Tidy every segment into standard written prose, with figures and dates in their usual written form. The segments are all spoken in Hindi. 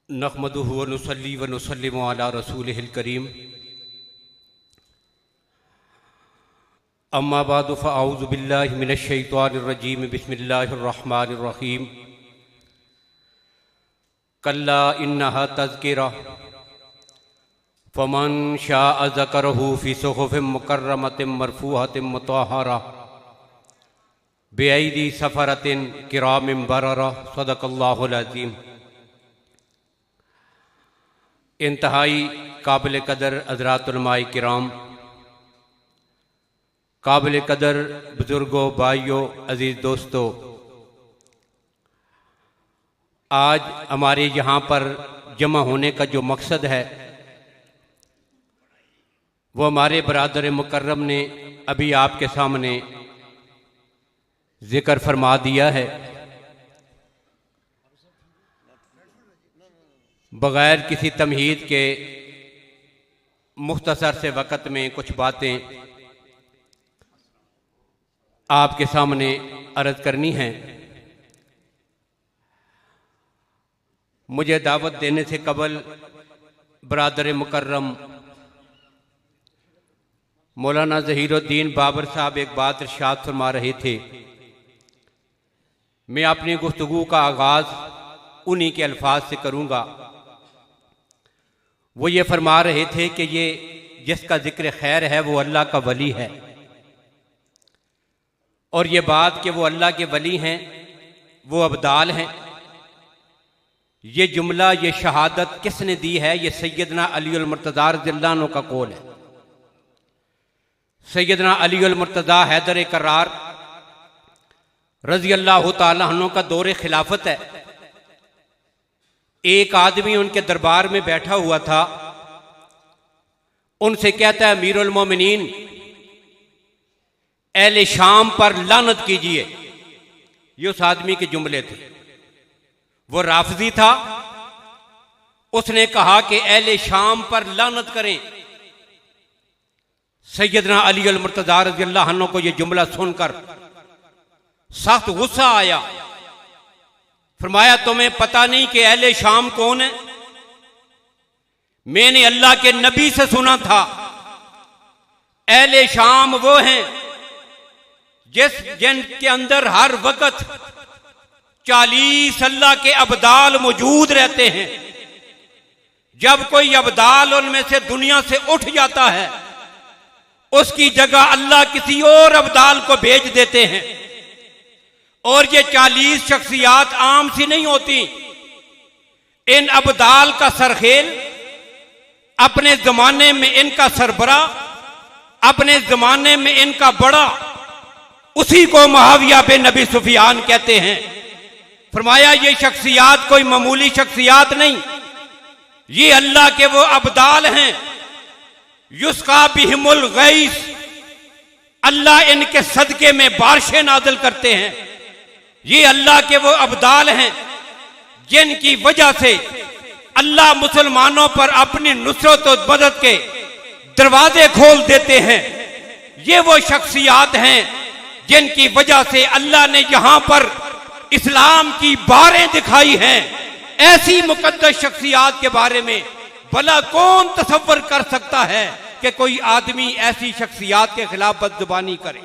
नहमदुहु व नुसल्ली व नुसल्लिमु अला रसूलिहिल करीम। अम्मा बादु फ़अऊज़ु बिल्लाहि मिनश शैतानिर रजीम। बिस्मिल्लाहिर रहमानिर रहीम। कल्ला इन्नहा तज़किरा फ़मन शाअ ज़करहु फ़ी सुहुफ़िम मुकर्रमतिम मरफ़ूअतिम मुतहहरा बिअयदी सफ़रतिन किरामिन बररा। सदक़ल्लाहुल अज़ीम। इंतहाई काबिल कदर हज़रात उलमाए किराम, काबिल कदर बुज़ुर्गों, भाइयों, अज़ीज़ दोस्तों, आज हमारे यहाँ पर जमा होने का जो मकसद है वो हमारे बरादर मुकर्रम ने अभी आपके सामने ज़िक्र फरमा दिया है। बग़ैर किसी तमहीद के मुख्तसर से वक़्त में कुछ बातें आपके सामने अर्ज़ करनी हैं। मुझे दावत देने से कबल बरादर मुकर्रम मौलाना ज़हीरुद्दीन बाबर साहब एक बात इरशाद फरमा रहे थे। मैं अपनी गुफ्तगू का आगाज़ उन्हीं के अल्फाज से करूँगा। वो ये फरमा रहे थे कि ये जिसका ज़िक्र खैर है वो अल्लाह का वली है, और ये बात कि वो अल्लाह के वली हैं, वो अब्दाल हैं, ये जुमला, ये शहादत किसने दी है? ये सैयदना अली मुर्तज़ा रज़ियल्लाहु अन्हु का कौल है। सैयदना अली मुर्तज़ा हैदर करार रज़ियल्लाहु ताला अन्हु का दौरे खिलाफत है। एक आदमी उनके दरबार में बैठा हुआ था, उनसे कहता है, अमीरुल मोमिनीन, अहले शाम पर लानत कीजिए। ये उस आदमी के जुमले थे। वो राफजी था। उसने कहा कि अहले शाम पर लानत करें। सैयदना अली अल मुर्तज़ा रज़ियल्लाहु अन्हु को यह जुमला सुनकर सख्त गुस्सा आया। फरमाया, तुम्हें पता नहीं कि अहले शाम कौन है? मैंने अल्लाह के नबी से सुना था, अहले शाम वो हैं जिनके अंदर हर वक्त 40 अल्लाह के अब्दाल मौजूद रहते हैं। जब कोई अब्दाल उनमें से दुनिया से उठ जाता है, उसकी जगह अल्लाह किसी और अब्दाल को भेज देते हैं। और ये 40 शख्सियात आम सी नहीं होती। इन अब्दाल का सरखेल, अपने जमाने में इनका सरबरा, अपने जमाने में इनका बड़ा, उसी को मुआविया बिन अबी सुफियान कहते हैं। फरमाया, ये शख्सियात कोई मामूली शख्सियात नहीं, ये अल्लाह के वो अब्दाल हैं। युस्का बिहिमुल गैस, अल्लाह इनके सदके में बारिशें नाज़िल करते हैं। ये अल्लाह के वो अब्दाल हैं जिनकी वजह से अल्लाह मुसलमानों पर अपनी नुसरत और मदद के दरवाजे खोल देते हैं। ये वो शख्सियात हैं जिनकी वजह से अल्लाह ने यहां पर इस्लाम की बारें दिखाई हैं। ऐसी मुकद्दस शख्सियात के बारे में भला कौन तसव्वुर कर सकता है कि कोई आदमी ऐसी शख्सियात के खिलाफ बदजुबानी करे?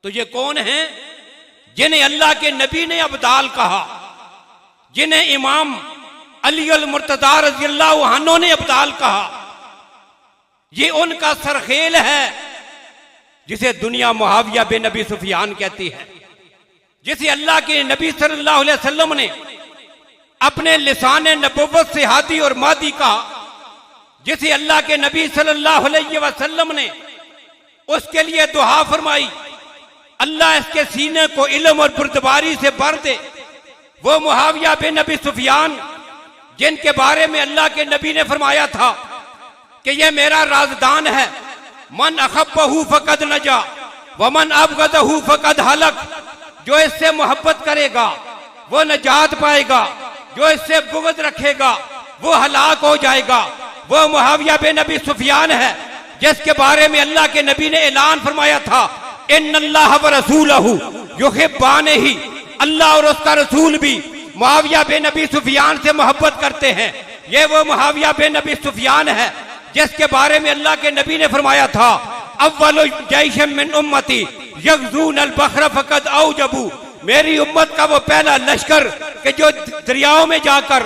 तो ये कौन है जिन्हें अल्लाह के नबी ने अब्दाल कहा, जिन्हें इमाम अली अल मुर्तज़ा रज़ियल्लाहु अन्हु ने अब्दाल कहा? ये उनका सरखेल है जिसे दुनिया मुआविया बिन अबी सुफियान कहती है, जिसे अल्लाह के नबी सल्लल्लाहु अलैहि वसल्लम ने अपने लिसाने नबुव्वत से हादी और मादी कहा, जिसे अल्लाह के नबी सल्लल्लाहु अलैहि वसल्लम ने उसके लिए दुआ फरमाई, अल्लाह इसके सीने को इल्म और बुर्दबारी से भर दे। वो मुआविया बिन अबी सुफियान जिनके बारे में अल्लाह के नबी ने फरमाया था कि यह मेरा राजदान है, मन अखब्बहु फकद नजा व मन अबगदहु फकद हलक। जो इससे मोहब्बत करेगा वो नजात पाएगा, जो इससे बुग़्ज़ रखेगा वो हलाक हो जाएगा। वो मुआविया बिन अबी सुफियान है जिसके बारे में अल्लाह के नबी ने ऐलान फरमाया था, इन्नल्लाह व रसूलहु युहिब्बानही, अल्लाह और उसका रसूल भी मुआविया बिन अबी सुफियान से मोहब्बत करते हैं। ये वो मुआविया बिन अबी सुफियान है जिसके बारे में अल्लाह के नबी ने फरमाया था, अव्वलु जैश मिन उम्मती यग़ज़ून अल-बहर फ़क़द औजबू, मेरी उम्मत का वो पहला लश्कर कि जो दरियाओं में जाकर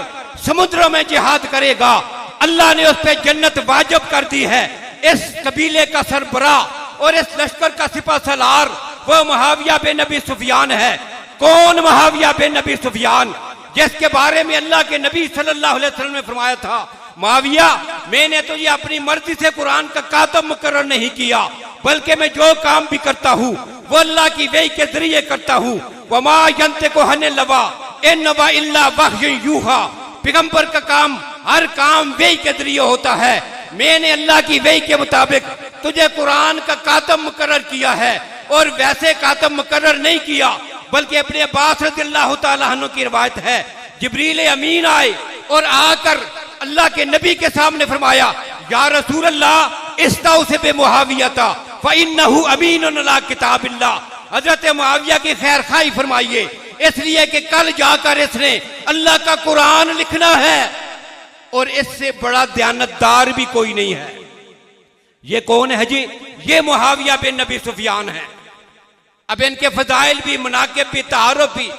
समुद्रों में जिहाद करेगा, अल्लाह ने उस पर जन्नत वाजिब कर दी है। इस कबीले का सरबरा और इस लश्कर का सिपा सलार वो मुआविया बिन अबी सुफियान है। कौन मुआविया बिन अबी सुफियान? जिसके बारे में अल्लाह के नबी सल्लल्लाहु अलैहि वसल्लम ने फरमाया था, मुआविया मैंने तो ये अपनी मर्जी से कुरान का कातब मुकर्रर नहीं किया, बल्कि मैं जो काम भी करता हूँ वो अल्लाह की वही के जरिए करता हूँ। वमा यंतिकु अनिल हवा इन हुवा इल्ला वह्युन यूहा, पैगंबर का काम हर काम वही के जरिए होता है। मैंने अल्लाह की वही के मुताबिक तुझे कुरान का कातब मुकर्रर किया है, और वैसे कातब मुकर्रर नहीं किया, बल्कि अपने अब्बास रज़ियल्लाहु ताला अन्हु की रिवायत है, जिब्रील अमीन आए और आकर अल्लाह के नबी के सामने फरमाया, या रसूल अल्लाह इस्तौसी बि मुआविया फ़इन्नहु अमीनुन अला किताबिल्लाह, हजरत मुआविया की खैर खाई फरमाइए, इसलिए कि कल जाकर इसने अल्लाह का कुरान लिखना है, और इससे बड़ा दयानतदार भी कोई नहीं है। ये कौन है जी? ये मुआविया बिन अबी सुफियान है। अब इनके फजाइल भी, मनाकिब भी, तारुफ भी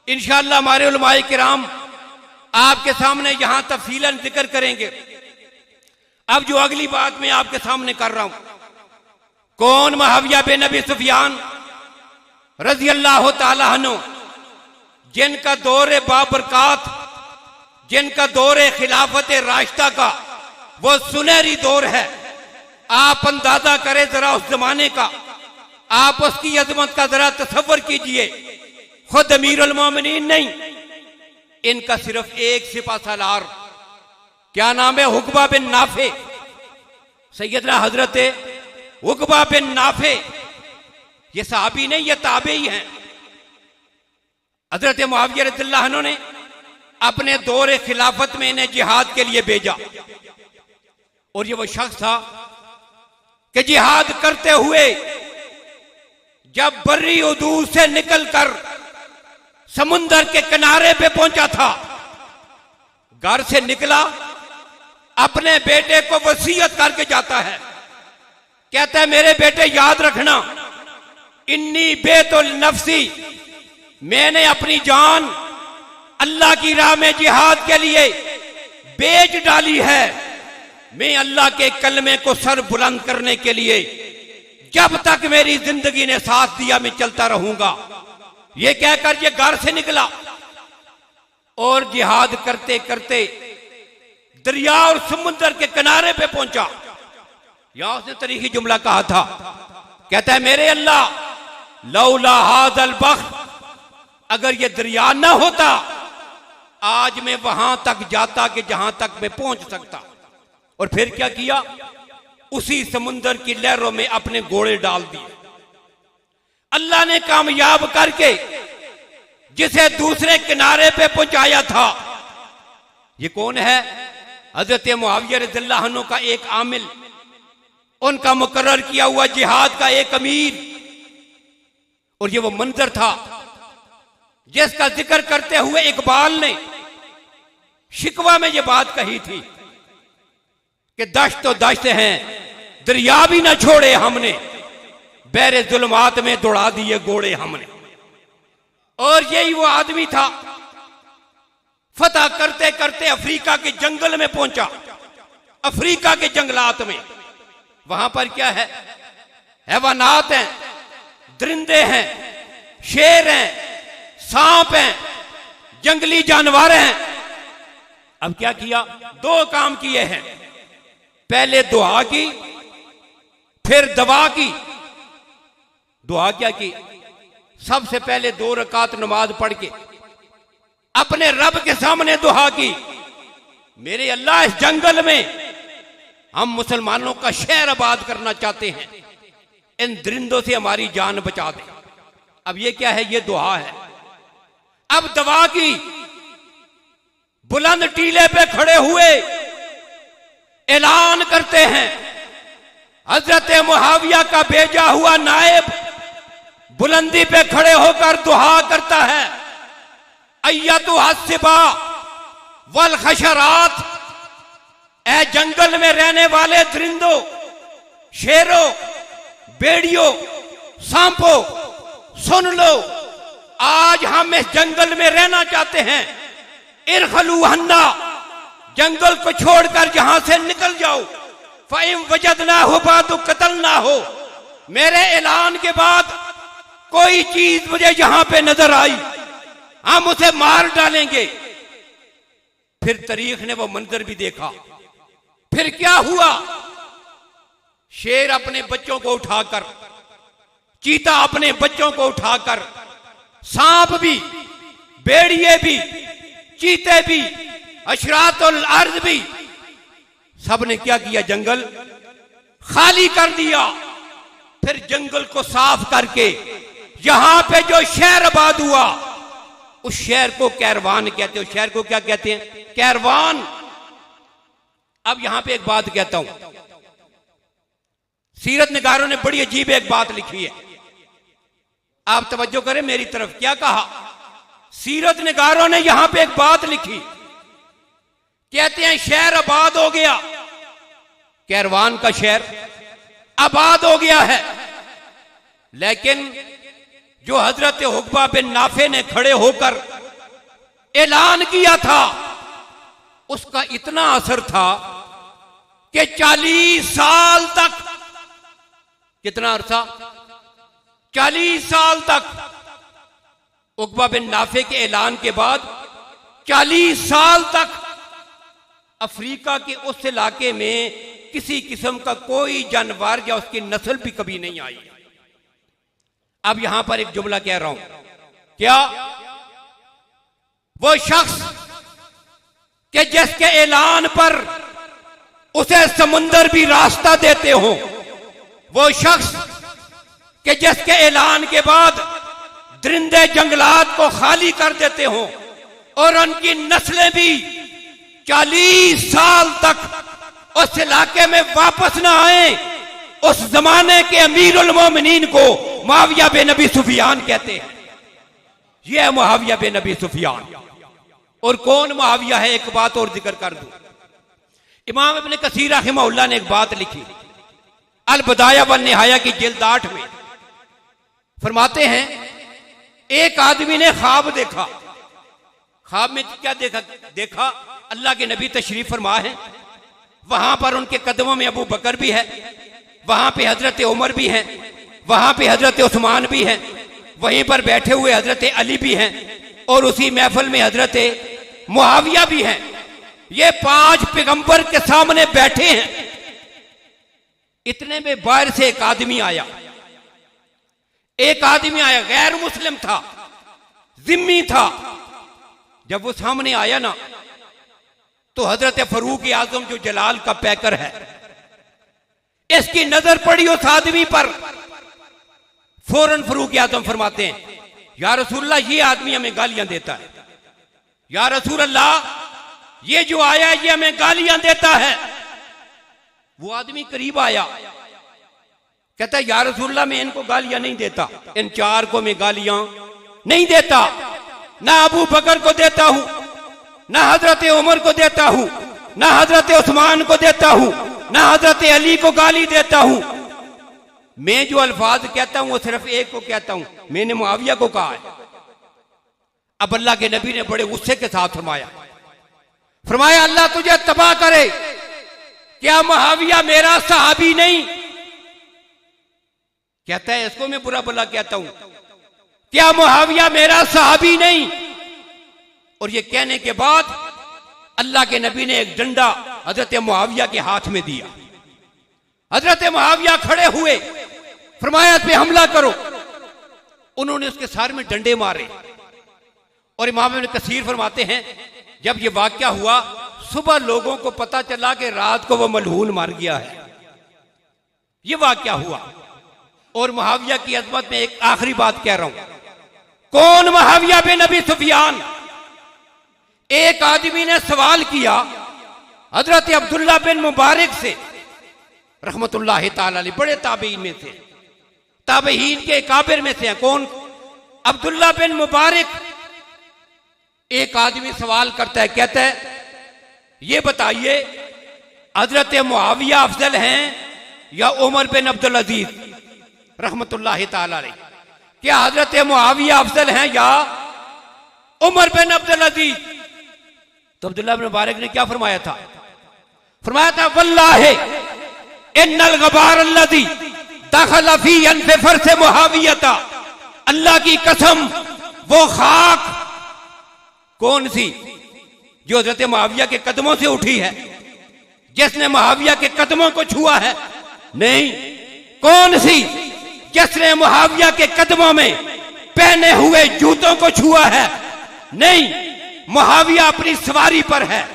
इंशाअल्लाह हमारे उलमाए किराम आपके सामने यहां तफसीलन जिक्र करेंगे। अब जो अगली बात मैं आपके सामने कर रहा हूं, कौन मुआविया बिन अबी सुफियान रज़ियल्लाहु ताला अन्हु, जिनका दौरे बाबरकात, जिनका दौरे खिलाफत राशिदा का वो सुनहरी दौर है। आप अंदाजा करें जरा उस जमाने का, आप उसकी अजमत का जरा तसव्वुर कीजिए। खुद अमीरुल मोमिनीन नहीं, इनका सिर्फ एक सिपा सालार, क्या नाम है? उक़बा बिन नाफे। सैयदना हजरत उक़बा बिन नाफे, ये सहाबी नहीं, ये ताबई हैं। हजरत मुआविया रज़ियल्लाहु अन्हु ने अपने दौरे खिलाफत में इन्हें जिहाद के लिए भेजा, और ये वो शख्स था कि जिहाद करते हुए जब बर्री उदूर से निकलकर समुंदर के किनारे पे पहुंचा था, घर से निकला, अपने बेटे को वसीयत करके जाता है। कहता है, मेरे बेटे याद रखना, इन्नी बेतुल नफ्सी, मैंने अपनी जान अल्लाह की राह में जिहाद के लिए बेच डाली है। मैं अल्लाह के कलमे को सर बुलंद करने के लिए जब तक मेरी जिंदगी ने साथ दिया मैं चलता रहूंगा। ये कहकर ये घर से निकला और जिहाद करते करते दरिया और समुद्र के किनारे पे पहुंचा। यहां उसने तरीकी जुमला कहा था, कहता है, मेरे अल्लाह लौला हाज़ल बख्र, अगर ये दरिया ना होता आज मैं वहां तक जाता कि जहां तक मैं पहुंच सकता। और फिर क्या किया? उसी समुंदर की लहरों में अपने घोड़े डाल दिए। अल्लाह ने कामयाब करके जिसे दूसरे किनारे पे पहुंचाया था। ये कौन है? हजरत मुआविया रज़ियल्लाहु अन्हु का एक आमिल, उनका मुकर्रर किया हुआ जिहाद का एक अमीर। और ये वो मंजर था जिसका जिक्र करते हुए इकबाल ने शिकवा में ये बात कही थी कि दश्त तो दश्त हैं, दरिया भी ना छोड़े हमने, बहरे जुल्मात में दौड़ा दिए घोड़े हमने। और यही वो आदमी था, फतह करते करते अफ्रीका के जंगल में पहुंचा, अफ्रीका के जंगलात में। वहां पर क्या है? हैवानात हैं, दरिंदे हैं, शेर हैं, सांप हैं, जंगली जानवर हैं। अब क्या किया? दो काम किए हैं, पहले दुआ की, फिर दवा की। दुआ क्या की? सबसे पहले 2 रकात नमाज पढ़ के अपने रब के सामने दुआ की, मेरे अल्लाह इस जंगल में हम मुसलमानों का शहर आबाद करना चाहते हैं, इन दरिंदों से हमारी जान बचा दे। अब ये क्या है? ये दुआ है। अब दवा की, बुलंद टीले पे खड़े हुए ऐलान करते हैं, हजरत मुआविया का भेजा हुआ नायब बुलंदी पे खड़े होकर दुआ करता है, अय्यतु हस्सिबा वल खशरात, ए जंगल में रहने वाले दरिंदों, शेरों, बेड़ियों, सांपों, सुन लो, आज हम इस जंगल में रहना चाहते हैं। इरखलू हन्ना, जंगल को छोड़कर जहां से निकल जाओ। फ़इम वजदना हो बातु कतल ना हो, मेरे ऐलान के बाद कोई चीज मुझे यहां पे नजर आई, हम उसे मार डालेंगे। फिर तारीख ने वो मंजर भी देखा। फिर क्या हुआ? शेर अपने बच्चों को उठाकर, चीता अपने बच्चों को उठाकर, सांप भी, बेड़िए भी, चीते भी, अशरातुल अर्ज भी, सबने क्या किया? जंगल खाली कर दिया। फिर जंगल को साफ करके यहां पे जो शहर आबाद हुआ, उस शहर को कैरवान कहते हैं। उस शहर को क्या कहते हैं? कैरवान। अब यहां पे एक बात कहता हूं, सीरत निगारों ने बड़ी अजीब एक बात लिखी है, आप तवज्जो करें मेरी तरफ। क्या कहा? सीरत निगारों ने यहां पे एक बात लिखी, कहते हैं शहर आबाद हो गया, कैरवान का शहर आबाद हो गया है, लेकिन जो हजरत उक़बा बिन नाफे ने खड़े होकर ऐलान किया था, उसका इतना असर था कि 40 साल तक, कितना अरसा? 40 साल तक उक़बा बिन नाफे के ऐलान के बाद 40 साल तक अफ्रीका के उस इलाके में किसी किस्म का कोई जानवर या उसकी नस्ल भी कभी नहीं आई। अब यहां पर एक जुमला कह रहा हूं, क्या? वो शख्स कि जिसके ऐलान पर उसे समुंदर भी रास्ता देते हो, वो शख्स कि जिसके ऐलान के बाद दरिंदे जंगलात को खाली कर देते हो और उनकी नस्लें भी 40 साल तक उस इलाके में वापस ना आए, उस जमाने के अमीरुल मोमिनीन को मुआविया बिन अबी सुफियान कहते हैं। यह है मुआविया बिन अबी सुफियान। और कौन मुआविया है? एक बात और जिक्र कर दूं, इमाम इब्न कसीर रहमहुल्लाह ने एक बात लिखी अल बदाया वन निहाया की जिल्द 8 में, फरमाते हैं एक आदमी ने ख्वाब देखा। ख्वाब में क्या देखा? अल्लाह के नबी तशरीफ फरमा है, वहां पर उनके कदमों में अबू बकर भी है, वहां पे हजरत उमर भी हैं, वहां पे हजरत उस्मान भी हैं, वहीं पर बैठे हुए हजरत अली भी हैं, और उसी महफिल में हजरत मुआविया भी हैं। ये 5 पैगंबर के सामने बैठे हैं। इतने में बाहर से एक आदमी आया, गैर मुस्लिम था, जिम्मी था। जब वो सामने आया ना, तो हजरत फरूक आजम जो जलाल का पैकर है, इसकी नजर पड़ी उस आदमी पर। फौरन फरूक आजम फरमाते हैं, या रसूलल्लाह, ये आदमी हमें गालियां देता है। या रसूल अल्लाह, ये जो आया है ये हमें गालियां देता है। वो आदमी करीब आया, कहता है या रसूलल्लाह, मैं इनको गालियां नहीं देता, इन 4 को मैं गालियां नहीं देता, ना अबू बकर को देता हूं, ना हजरत उमर को देता हूं, ना हजरत उस्मान को देता हूं, ना हजरत अली को गाली देता हूं। मैं जो अल्फाज कहता हूं वो सिर्फ एक को कहता हूं, मैंने मुआविया को कहा है। अब अल्लाह के नबी ने बड़े गुस्से के साथ फरमाया अल्लाह तुझे तबाह करे, क्या मुआविया मेरा सहाबी नहीं? कहता है इसको मैं बुरा भला कहता हूं, क्या मुआविया मेरा सहाबी नहीं? और ये कहने के बाद अल्लाह के नबी ने एक डंडा हजरत मुआविया के हाथ में दिया। हजरत मुआविया खड़े हुए, फरमाया पे हमला करो। उन्होंने उसके सर में डंडे मारे। और इमाम इब्न कसीर फरमाते हैं जब ये वाकया हुआ, सुबह लोगों को पता चला कि रात को वो मलहून मार गया है। ये वाकया हुआ। और मुआविया की अजमत में एक आखिरी बात कह रहा हूं, कौन मुआविया बिन अबी सुफियान? एक आदमी ने सवाल किया हजरत अब्दुल्ला बिन मुबारक से रहमतुल्लाह ताला अलैह, बड़े ताबईन में से, ताबईन के काबिर में से हैं। कौन? अब्दुल्ला बिन मुबारक। एक आदमी सवाल करता है, कहता है ये बताइए हजरत मुआविया अफजल हैं या उमर बिन अब्दुल अजीज रहमतुल्लाह ताला अलैह? क्या हजरत मुआविया अफजल हैं या उमर बिन अब्दुल अजीज? तो अब्दुल्लाह बिन मुबारक ने क्या फरमाया था? फरमाया था वल्लाहि इन्नल गबार अल्लज़ी दखल फी अनफ़ि फर्स मुआविया, अल्लाह की कसम वो खाक कौन सी जो हजरत मुआविया के कदमों से उठी है, जिसने मुआविया के कदमों को छुआ है? नहीं। कौन सी? जिसने मुआविया के कदमों में पहने हुए जूतों को छुआ है? नहीं। मुआविया अपनी सवारी पर है,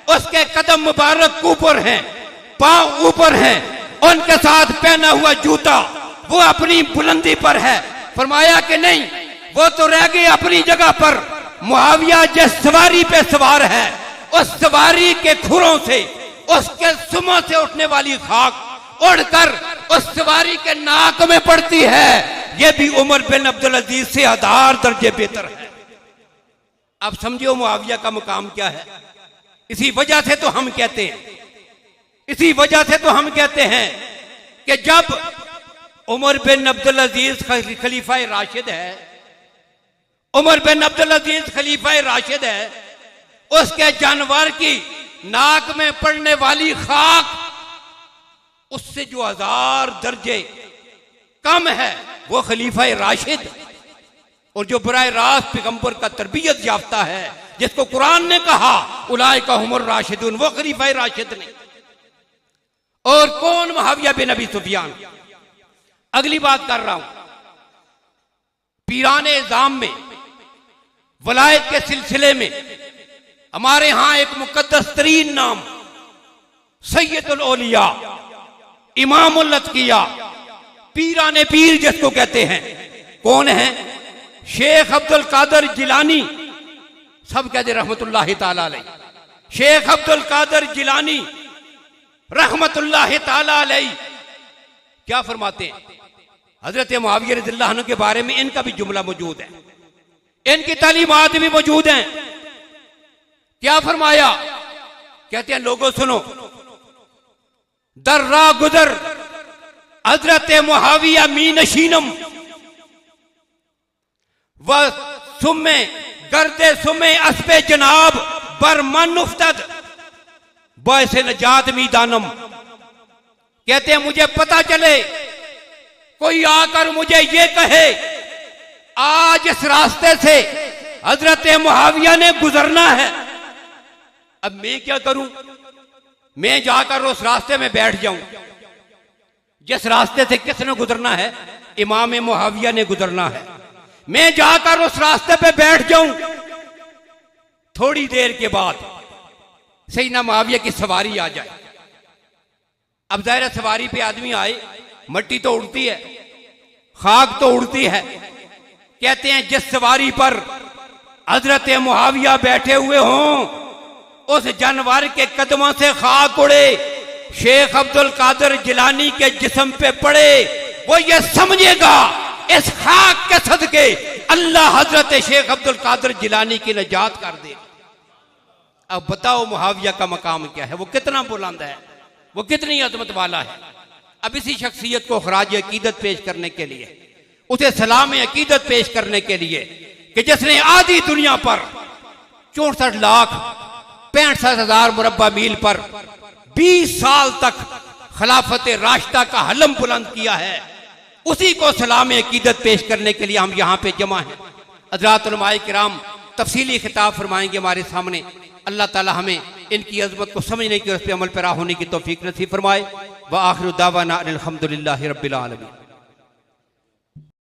उसके कदम मुबारक ऊपर हैं, पांव ऊपर हैं, उनके साथ पहना हुआ जूता वो अपनी बुलंदी पर है। फरमाया कि नहीं, वो तो रह गए अपनी जगह पर। मुआविया जिस सवारी पे सवार है, उस सवारी के खुरों से, उसके सुमों से उठने वाली खाक उड़कर उस सवारी के नाक में पड़ती है। यह भी उमर बिन अब्दुल अजीज से 1000 दर्जे बेहतर है। अब समझियो मुआविया का मुकाम क्या है। इसी वजह से तो हम कहते हैं, कि जब उमर बिन अब्दुल अजीज खलीफा राशिद है, उमर बिन अब्दुल अजीज खलीफा राशिद है, उसके जानवर की नाक में पड़ने वाली खाक उससे जो 1000 दर्जे कम है वो खलीफा राशिद, और जो बराह रास्त पैगंबर का तरबियत याफ्ता है, जिसको कुरान ने कहा उलाइका हुमुर राशिदून, वो खलीफा राशिद नहीं। और कौन? मुआविया बिन अबी सुफियान। अगली बात कर रहा हूं, पीराने इज़ाम में वलायत के सिलसिले में हमारे यहां एक मुकद्दस तरीन नाम सैयदुल औलिया इमामुल अतकिया पीराने पीर जिसको कहते हैं, कौन है? शेख अब्दुल कादर जिलानी। सब कहते रहमतुल्लाह ताला अलैह। शेख अब्दुल कादर जिलानी रहमतुल्लाह ताला अलैह क्या फरमाते हैं? हजरत मुआविया रज़ियल्लाहु अन्हु के बारे में इनका भी जुमला मौजूद है, इनकी तालीमात भी मौजूद हैं। क्या फरमाया? कहते हैं लोगों सुनो, दर्रा गुदर हजरत मुआविया मी नशीनम व सुमे गर्दे सुमे अस्पे जनाब बरमन उफ्तद बयसे नजात मीदानम। कहते हैं मुझे पता चले, कोई आकर मुझे ये कहे आज इस रास्ते से हजरत मुआविया ने गुजरना है, अब मैं क्या करूं? मैं जाकर उस रास्ते में बैठ जाऊं। जिस रास्ते से किसने गुजरना है? इमाम मुआविया ने गुजरना है। मैं जाकर उस रास्ते पे बैठ जाऊं। थोड़ी देर के बाद सैयदना मुआविया की सवारी आ जाए। अब ज़ाहिर सवारी पे आदमी आए, मट्टी तो उड़ती है, खाक तो उड़ती है। कहते हैं जिस सवारी पर हजरत मुआविया बैठे हुए हों, उस जानवर के कदमों से खाक उड़े, शेख अब्दुल कादर जिलानी के जिस्म पे पड़े, वो ये समझेगा इस खाक के सदके अल्लाह हजरत शेख अब्दुल कादर जिलानी की निजात कर दे। अब बताओ मुआविया का मकाम क्या है, वो कितना बुलंद है, वो कितनी अजमत वाला है। अब इसी शख्सियत को खराज अकीदत पेश करने के लिए, उसे सलाम अकीदत पेश करने के लिए कि जिसने आधी दुनिया पर 64,65,000 मुरब्बा मील पर 20 साल तक खिलाफत राशिदा का हलम बुलंद किया है, उसी को सलाम अकीदत पेश करने के लिए हम यहाँ पे जमा हैं। हज़रात उलमाए किराम तफसीली खिताब फरमाएंगे हमारे सामने। अल्लाह ताला हमें इनकी अजमत को समझने की और उस पर अमल पैरा होने की तौफीक नसीब फरमाए। व आखिर दावाना अनिल हम्दुलिल्लाहि रब्बिल आलमीन।